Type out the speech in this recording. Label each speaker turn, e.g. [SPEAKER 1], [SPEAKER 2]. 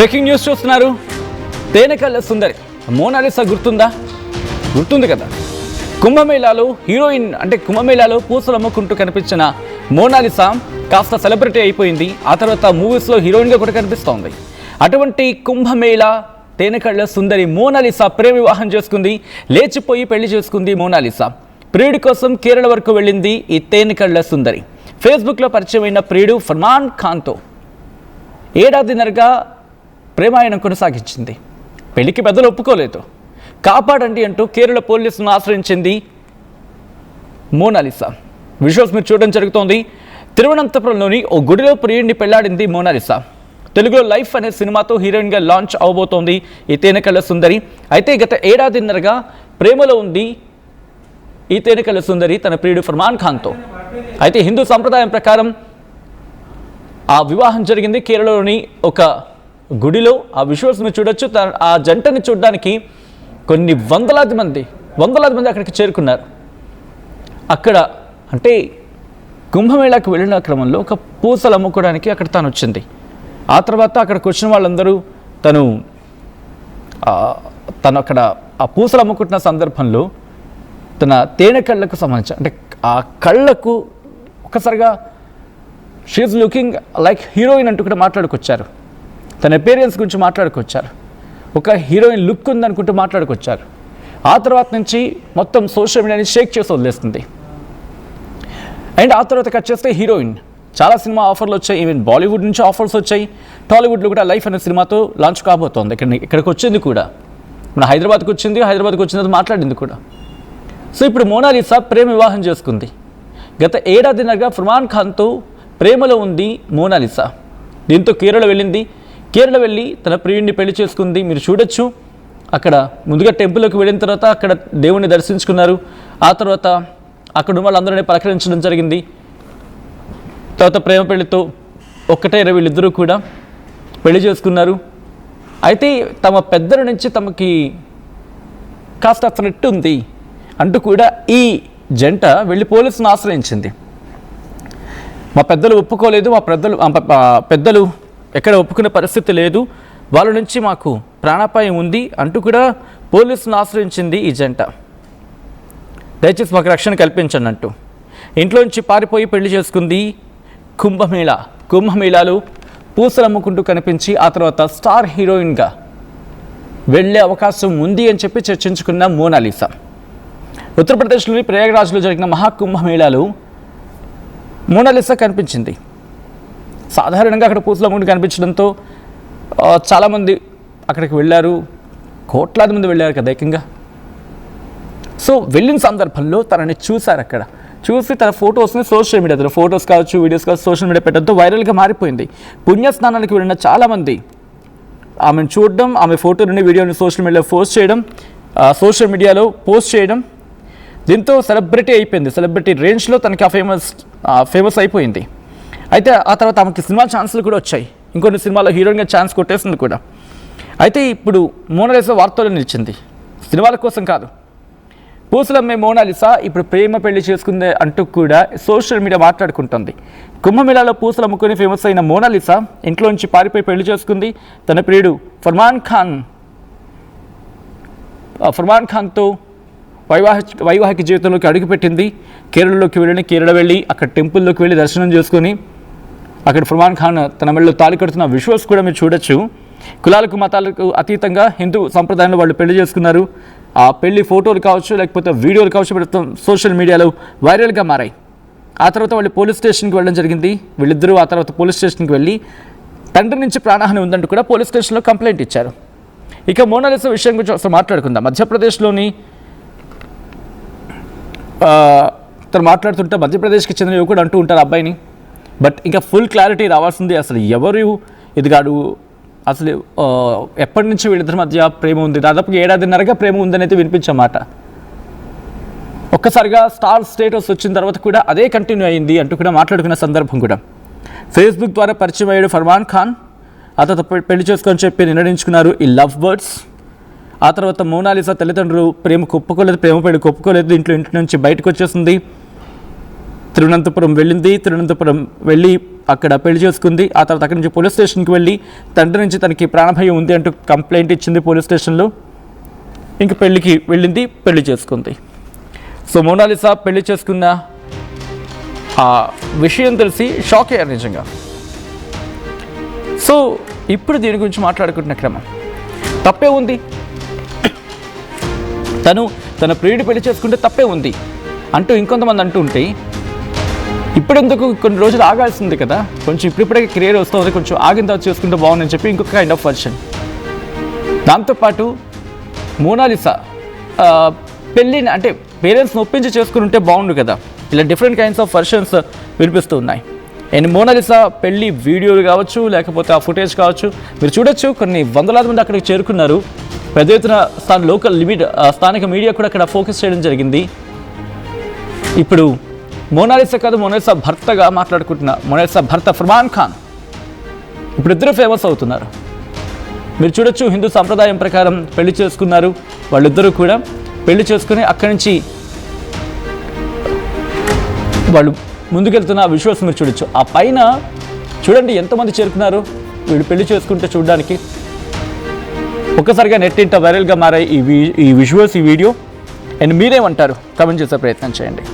[SPEAKER 1] Breaking news చూస్తున్నారు. తేనెకళ్ళ సుందరి Mona Lisa గుర్తుంది కదా. కుంభమేళాలో హీరోయిన్ అంటే కుంభమేళాలో పూసలు అమ్ముకుంటూ కనిపించిన మోనాలిసా కాస్త సెలబ్రిటీ అయిపోయింది. ఆ తర్వాత మూవీస్లో హీరోయిన్గా కూడా కనిపిస్తోంది. అటువంటి కుంభమేళా తేనెకళ్ళ సుందరి మోనాలిసా ప్రేమ వివాహం చేసుకుంది. లేచిపోయి పెళ్లి చేసుకుంది మోనాలిసా. ప్రియుడి కోసం కేరళ వరకు వెళ్ళింది ఈ తేనెకళ్ళ సుందరి. ఫేస్బుక్లో పరిచయమైన ప్రియుడు ఫర్మాన్ ఖాన్తో ఏడాదిన్నరగా ప్రేమాయణం కొనసాగించింది. పెళ్లికి పెద్దలు ఒప్పుకోలేదు. కాపాడండి అంటూ కేరళ పోలీసులను ఆశ్రయించింది మోనాలిసా. విజువల్స్ మీరు చూడడం జరుగుతోంది. తిరువనంతపురంలోని ఓ గుడిలో ప్రియుడిని పెళ్లాడింది మోనాలిసా. తెలుగులో లైఫ్ అనే సినిమాతో హీరోయిన్గా లాంచ్ అవబోతోంది ఈ తేనెకళ్ళ సుందరి. అయితే గత ఏడాదిన్నరగా ప్రేమలో ఉంది ఈ తేనెకళ్ళ సుందరి తన ప్రియుడు ఫర్మాన్ ఖాన్తో. అయితే హిందూ సంప్రదాయం ప్రకారం ఆ వివాహం జరిగింది కేరళలోని ఒక గుడిలో. ఆ విజువల్స్ మీరు చూడొచ్చు. ఆ జంటని చూడడానికి కొన్ని వందలాది మంది అక్కడికి చేరుకున్నారు. అక్కడ అంటే కుంభమేళాకు వెళ్ళిన క్రమంలో ఒక పూసలు అమ్ముకోవడానికి అక్కడ తాను వచ్చింది. ఆ తర్వాత అక్కడికి వచ్చిన వాళ్ళందరూ తను అక్కడ ఆ పూసలు అమ్ముకుంటున్న సందర్భంలో తన తేనె కళ్ళకు సంబంధించి అంటే ఆ కళ్ళకు ఒక్కసారిగా షీఈస్ లుకింగ్ లైక్ హీరోయిన్ అంటూ కూడా మాట్లాడుకొచ్చారు. తన అపీరియన్స్ గురించి మాట్లాడుకొచ్చారు. ఒక హీరోయిన్ లుక్ ఉందనుకుంటూ మాట్లాడుకొచ్చారు. ఆ తర్వాత నుంచి మొత్తం సోషల్ మీడియాని షేక్ చేసి వదిలేస్తుంది. అండ్ ఆ తర్వాత కట్ చేస్తే హీరోయిన్ చాలా సినిమా ఆఫర్లు వచ్చాయి. ఈవెన్ బాలీవుడ్ నుంచి ఆఫర్స్ వచ్చాయి. టాలీవుడ్లో కూడా లైఫ్ అనే సినిమాతో లాంచ్ కాబోతోంది. ఇక్కడికి వచ్చింది కూడా. మన హైదరాబాద్కి వచ్చింది మాట్లాడింది కూడా. సో ఇప్పుడు మోనాలిసా ప్రేమ వివాహం చేసుకుంది. గత ఏడాదిన్నరగా ఫర్మాన్ ఖాన్తో ప్రేమలో ఉంది మోనాలిసా. దీంతో కేరళ వెళ్ళి తన ప్రియుడిని పెళ్లి చేసుకుంది. మీరు చూడొచ్చు. అక్కడ ముందుగా టెంపుల్లోకి వెళ్ళిన తర్వాత అక్కడ దేవుణ్ణి దర్శించుకున్నారు. ఆ తర్వాత అక్కడ వాళ్ళందరినీ పలకరించడం జరిగింది. తర్వాత ప్రేమ పెళ్లితో ఒక్కటే వీళ్ళిద్దరూ కూడా పెళ్లి చేసుకున్నారు. అయితే తమ పెద్దల నుంచి తమకి కాస్త థ్రెట్ ఉంది అంటూ కూడా ఈ జంట వెళ్ళి పోలీసులను ఆశ్రయించింది. మా పెద్దలు ఒప్పుకోలేదు, పెద్దలు ఎక్కడ ఒప్పుకునే పరిస్థితి లేదు, వాళ్ళ నుంచి మాకు ప్రాణాపాయం ఉంది అంటూ కూడా పోలీసులను ఆశ్రయించింది ఈ జంట. దయచేసి మాకు రక్షణ కల్పించండి అంటూ ఇంట్లోంచి పారిపోయి పెళ్లి చేసుకుంది. కుంభమేళాలో పూసలు అమ్ముకుంటూ కనిపించి ఆ తర్వాత స్టార్ హీరోయిన్గా వెళ్ళే అవకాశం ఉంది అని చెప్పి చర్చించుకున్న మోనాలిసా. ఉత్తరప్రదేశ్లోని ప్రయాగరాజ్లో జరిగిన మహాకుంభమేళాలో మోనాలిసా కనిపించింది. సాధారణంగా అక్కడ పూసలు అమ్ముకుంటూ కనిపించడంతో చాలామంది అక్కడికి వెళ్ళారు. కోట్లాది మంది వెళ్ళారు కదా ఏకంగా. సో వెళ్ళిన సందర్భంలో తనని చూశారు. అక్కడ చూసి తన ఫొటోస్ని సోషల్ మీడియా ఫొటోస్ కావచ్చు, వీడియోస్ కావచ్చు, సోషల్ మీడియా పెట్టడంతో వైరల్గా మారిపోయింది. పుణ్యస్నానానికి వెళ్ళిన చాలామంది ఆమెను చూడడం, ఆమె ఫోటోని వీడియోని సోషల్ మీడియాలో పోస్ట్ చేయడం, దీంతో సెలబ్రిటీ అయిపోయింది. సెలబ్రిటీ రేంజ్లో తనకి ఫేమస్ అయిపోయింది. అయితే ఆ తర్వాత ఆమెకి సినిమా ఛాన్సులు కూడా వచ్చాయి. ఇంకొన్ని సినిమాలో హీరోయిన్గా ఛాన్స్ కొట్టేసింది కూడా. అయితే ఇప్పుడు మోనాలిసా వార్తల్లో నిలిచింది. సినిమాల కోసం కాదు, పూసలమ్మే మోనాలిసా ఇప్పుడు ప్రేమ పెళ్లి చేసుకుందే అంటూ కూడా సోషల్ మీడియా మాట్లాడుకుంటుంది. కుంభమేళాలో పూసలు అమ్ముకొని ఫేమస్ అయిన మోనాలిసా ఇంట్లోంచి పారిపోయి పెళ్లి చేసుకుంది. తన ప్రియుడు ఫర్మాన్ ఖాన్తో వైవాహిక జీవితంలోకి అడుగుపెట్టింది. కేరళ వెళ్ళి అక్కడ టెంపుల్లోకి వెళ్ళి దర్శనం చేసుకొని అక్కడ ఫర్మాన్ ఖాన్ తన మెడలో తాళి కడుతున్న విజువల్స్ కూడా మీరు చూడొచ్చు. కులాలకు మతాలకు అతీతంగా హిందూ సంప్రదాయంలో వాళ్ళు పెళ్లి చేసుకున్నారు. ఆ పెళ్లి ఫోటోలు కావచ్చు, లేకపోతే వీడియోలు కావచ్చు, సోషల్ మీడియాలో వైరల్గా మారాయి. ఆ తర్వాత వాళ్ళు పోలీస్ స్టేషన్కి వెళ్ళడం జరిగింది. వీళ్ళిద్దరూ ఆ తర్వాత పోలీస్ స్టేషన్కి వెళ్ళి తండ్రి నుంచి ప్రాణహాని ఉందంటూ కూడా పోలీస్ స్టేషన్లో కంప్లైంట్ ఇచ్చారు. ఇక మోనాలిసా విషయం గురించి ఒకసారి మాట్లాడుకుందాం. మధ్యప్రదేశ్లోని తను మాట్లాడుతుంటే మధ్యప్రదేశ్కి చెందిన యువకుడు అంటూ ఉంటారు అబ్బాయిని. బట్ ఇంకా ఫుల్ క్లారిటీ రావాల్సింది. అసలు ఎవరు ఇదిగాడు, అసలు ఎప్పటి నుంచి వీళ్ళిద్దరి మధ్య ప్రేమ ఉంది, దాదాపుగా ఏడాదిన్నరగా ప్రేమ ఉందనైతే వినిపించమాట. ఒక్కసారిగా స్టార్ స్టేటస్ వచ్చిన తర్వాత కూడా అదే కంటిన్యూ అయింది అంటూ కూడా మాట్లాడుకున్న సందర్భం కూడా. ఫేస్బుక్ ద్వారా పరిచయం అయ్యాడు ఫర్మాన్ ఖాన్. ఆ తర్వాత పెళ్లి చేసుకొని చెప్పి నిర్ణయించుకున్నారు ఈ లవ్ బర్డ్స్. ఆ తర్వాత మోనాలిసా తల్లిదండ్రులు ప్రేమకు ఒప్పుకోలేదు, ప్రేమ పెళ్లికి ఒప్పుకోలేదు. ఇంటి నుంచి బయటకు వచ్చేసింది. తిరువనంతపురం వెళ్ళింది. తిరువనంతపురం వెళ్ళి అక్కడ పెళ్లి చేసుకుంది. ఆ తర్వాత అక్కడి నుంచి పోలీస్ స్టేషన్కి వెళ్ళి తండ్రి నుంచి తనకి ప్రాణభయం ఉంది అంటూ కంప్లైంట్ ఇచ్చింది పోలీస్ స్టేషన్లో. ఇంక పెళ్ళికి వెళ్ళింది, పెళ్లి చేసుకుంది. సో మోనాలిసా పెళ్లి చేసుకున్న ఆ విషయం తెలిసి షాక్ అయ్యారు నిజంగా. సో ఇప్పుడు దీని గురించి మాట్లాడుకుంటున్న క్రమం తప్పే ఉంది. తన ప్రియుడి పెళ్లి చేసుకుంటే తప్పే ఉంది అంటూ ఇంకొంతమంది అంటూ ఉంటే ఇప్పుడెందుకు కొన్ని రోజులు ఆగాల్సింది కదా, కొంచెం ఇప్పుడిప్పుడే కెరీర్ వస్తుంది, కొంచెం ఆగిన తర్వాత చేసుకుంటే బాగుందని చెప్పి ఇంకొక కైండ్ ఆఫ్ వర్షన్. దాంతోపాటు మోనాలిసా పెళ్ళిని అంటే పేరెంట్స్ని ఒప్పించి చేసుకుని ఉంటే బాగుండు కదా. ఇలా డిఫరెంట్ కైండ్స్ ఆఫ్ వర్షన్స్ వినిపిస్తూ ఉన్నాయి. అండ్ మోనాలిసా పెళ్లి వీడియోలు కావచ్చు, లేకపోతే ఆ ఫుటేజ్ కావచ్చు, మీరు చూడొచ్చు. కొన్ని వందలాది మంది అక్కడికి చేరుకున్నారు. పెద్ద ఎత్తున స్థానిక మీడియా కూడా అక్కడ ఫోకస్ చేయడం జరిగింది. ఇప్పుడు మోనాలిసా కాదు, మోనాలిసా భర్తగా మాట్లాడుకుంటున్న మోనాలిసా భర్త ఫర్మాన్ ఖాన్ ఇప్పుడు ఇద్దరు ఫేమస్ అవుతున్నారు. మీరు చూడొచ్చు, హిందూ సంప్రదాయం ప్రకారం పెళ్లి చేసుకున్నారు. వాళ్ళిద్దరూ కూడా పెళ్లి చేసుకుని అక్కడి నుంచి వాళ్ళు ముందుకెళ్తున్న విజువల్స్ మీరు చూడొచ్చు. ఆ పైన చూడండి ఎంతమంది చేరుకున్నారు వీళ్ళు పెళ్లి చేసుకుంటే చూడడానికి. ఒక్కసారిగా నెట్టింట వైరల్గా మారాయి ఈ విజువల్స్, ఈ వీడియో. అండ్ మీరేమంటారు? కామెంట్ చేసే ప్రయత్నం చేయండి.